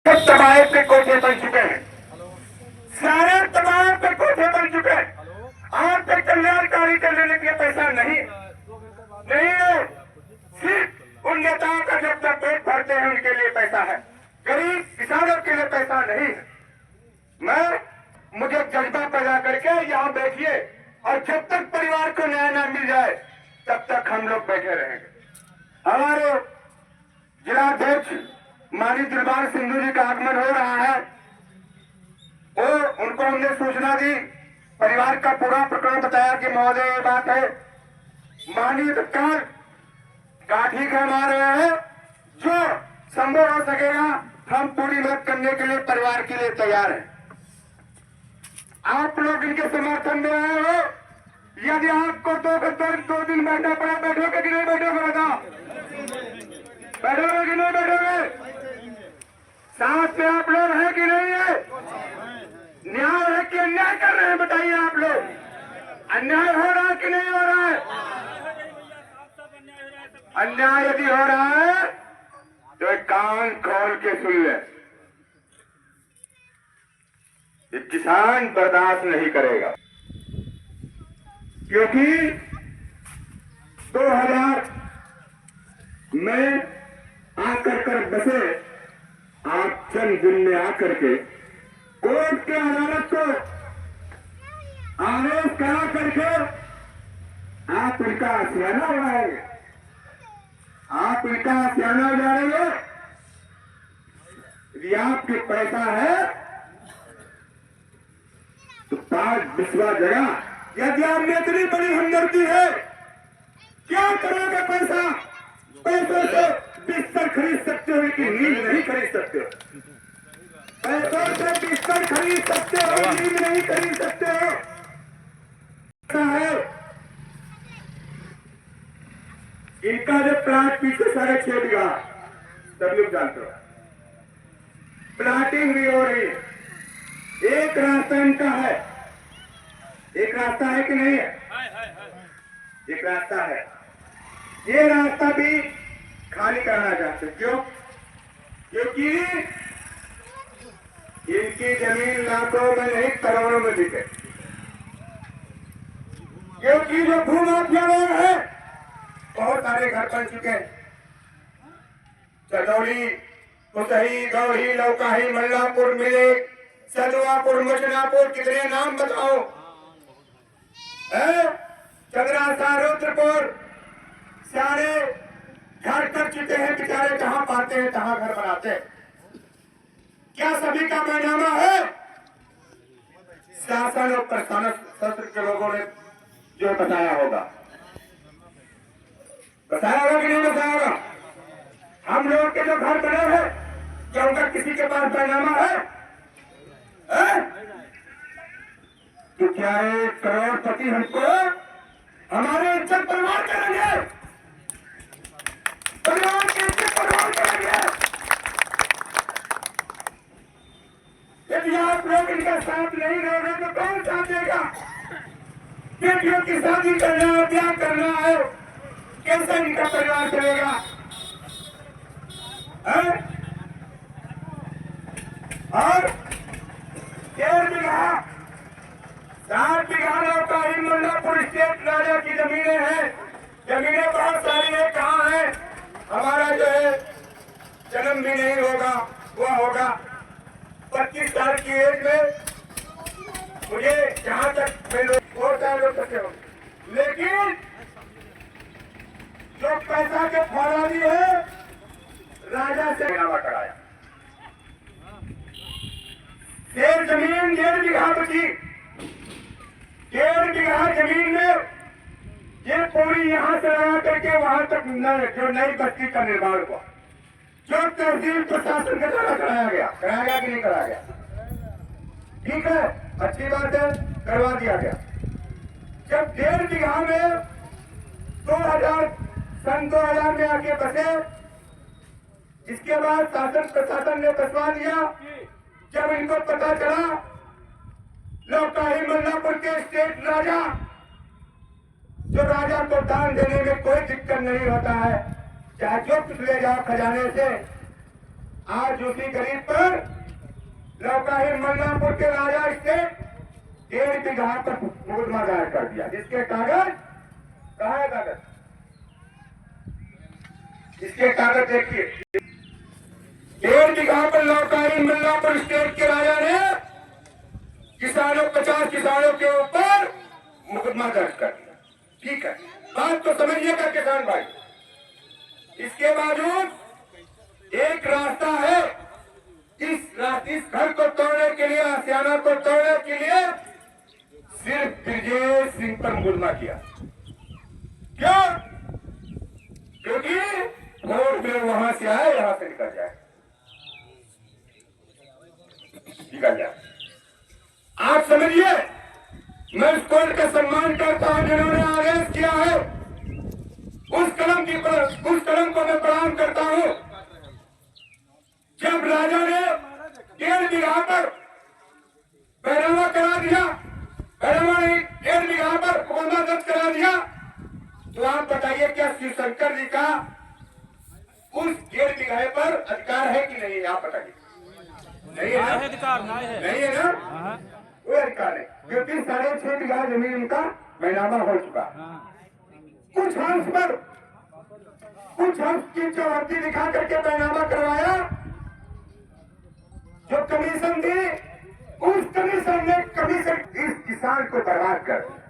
सब तबाहे पे कोठे बन चुके हैं, सारे तबाहे पे कोठे बन चुके हैं। और पे कल्याणकारी करने के लिए पैसा नहीं है। सिर्फ उन नेताओं का जब तक पेट भरते हैं उनके लिए पैसा है, गरीब किसानों के लिए पैसा नहीं है। मुझे जज्बा पैदा करके यहाँ बैठिए, और जब तक परिवार को न्याय न मिल जाए तब तक हम लोग बैठे रहेंगे। हमारे जिलाध्यक्ष माननीय दिलबाग सिंधु जी का आगमन हो रहा है। उनको हमने सूचना दी, परिवार का पूरा प्रकरण बताया कि महोदय ये बात है, माननीय तत्काल का ठीक है, मान रहे हैं, जो संभव हो सकेगा हम पूरी मदद करने के लिए परिवार के लिए तैयार हैं। आप लोग इनके समर्थन में आए हो। यदि आपको दो दिन बैठना पड़ा, बैठोगे कि नहीं बैठोगे? बताओ, बैठोगे कि नहीं बैठोगे? साथ में आप लोग हैं कि नहीं है? न्याय है कि अन्याय कर रहे हैं? बताइए आप लोग, अन्याय हो रहा है कि नहीं हो रहा है? अन्याय यदि हो रहा है तो एक कान खोल के सुन ले, ये किसान बर्दाश्त नहीं करेगा। क्योंकि 2000 में आकर बसे, आप चंद दिन में आकर के कोर्ट के अदालत को आरोप करा करके आप उनका आशियाना उड़ाएंगे, आप उनका आशियाना उड़ाएंगे। यदि आपके पैसा है तो 5 बिस्वा जगह, यदि आप में इतनी बड़ी हमदर्दी है, क्या करोगे? पैसों से बिस्तर खरीद सकते हो लेकिन नींद नहीं खरीद सकते हो। पैसों से बिस्तर खरीद सकते हो, नींद नहीं खरीद सकते हो। है इनका जो प्लाट पीछे 6.5 बीघा, सब लोग जानते हो, प्लाटिंग भी हो रही है। एक रास्ता इनका है, एक रास्ता है कि नहीं है? एक रास्ता है, ये रास्ता भी खाली करना चाहते। क्यों? क्योंकि इनकी जमीन लाखों में नहीं करोड़ों में बिके। क्योंकि जो भूमाफिया लोग हैं, बहुत सारे घर बन चुके हैं, चंदौली, कुसही, गौही, लौकाही, मल्लापुर, मिले, सदवापुर, मचनापुर, कितने नाम बताओ? चंद्रासा, रुद्रपुर, सारे घर कर चुके हैं। बेचारे जहां पाते हैं तहां घर बनाते हैं। क्या सभी का पैनामा है? शासन और प्रशासन शस्त्र के लोगों ने जो बताया होगा, बताया होगा कि नहीं बताया होगा? हम लोगों के जो घर बने हैं, क्या उनका किसी के पास पैनामा है? तो क्या 1 करोड़पति हमको हमारे इज्जत बर्बाद करेंगे? परिवार की इज्जत बर्बाद करेंगे? यदि आप लोग इनका साथ नहीं दोगे तो कौन साथ देगा? बेटियों की शादी करना है, ब्याह करना है, कैसे इनका परिवार चलेगा? और 1.5 बीघा, 7 बीघा लौकाही मल्लापुर स्टेट राजा की जमीनें हैं। जमीनें बहुत सारी है, कहाँ है? हमारा जो है जन्म भी नहीं होगा, वो होगा 25 साल की एज में। मुझे जहां तक मैं और लोग सकते हो, लेकिन जो पैसा के फौलादी है, राजा से नामा कराया। जमीन 1.5 बीघा बची। 1.5 बीघा जमीन में ये पूरी यहां से लगा करके वहां तक जो नई बस्ती का निर्माण हुआ, जो तहसील प्रशासन के द्वारा कराया गया कि नहीं कराया गया? ठीक है, अच्छी बात है, करवा दिया गया। जब 1.5 बीघा में 2000 में आके बसे, इसके बाद शासन प्रशासन ने बसवा दिया। जब इनको पता चला, लौकाही मल्लापुर के स्टेट राजा, जो राजा को दान देने में कोई दिक्कत नहीं होता है, चाहे जो कुछ ले जाओ खजाने से, आज उसी गरीब पर लौकाही मल्लापुर के राजा स्टेट 1.5 बीघा पर मुकदमा दायर कर दिया, जिसके कागज कहा है कागज, इसके कागज देखिए। 1.5 बीघा पर लौकाही मल्लापुर स्टेट के राजा ने किसानों 50 किसानों के ऊपर मुकदमा दर्ज कर दिया। ठीक है, बात तो समझिएगा किसान भाई। इसके बावजूद एक रास्ता है, इस घर को तोड़ने के लिए, आसियाना को तोड़ने के लिए सिर्फ ब्रजेश सिंह पर मुकदमा किया। क्यों? क्योंकि वोट में वहां से आए, यहां से निकल जाए। आप समझिए, मैं उस कोर्ट का सम्मान करता हूं जिन्होंने आदेश किया है, उस कलम को मैं प्रणाम करता हूं। जब राजा ने 1.5 बीघा पर पैरावा करा दिया, पैरावा ने 1.5 बीघा पर मुकदमा दर्ज करा दिया, तो आप बताइए क्या शिवशंकर जी का उस 1.5 बीघा पर अधिकार है कि नहीं? आप बताइए। नहीं है ना? नहीं है ना? कोई अधिकार नहीं, क्योंकि 6.5 बीघा जमीन उनका बैनामा हो चुका। कुछ हंस की चौहत्ती दिखा करके बैनामा करवाया। जो कमीशन थी, उस कमीशन ने इस किसान को बर्बाद कर दिया।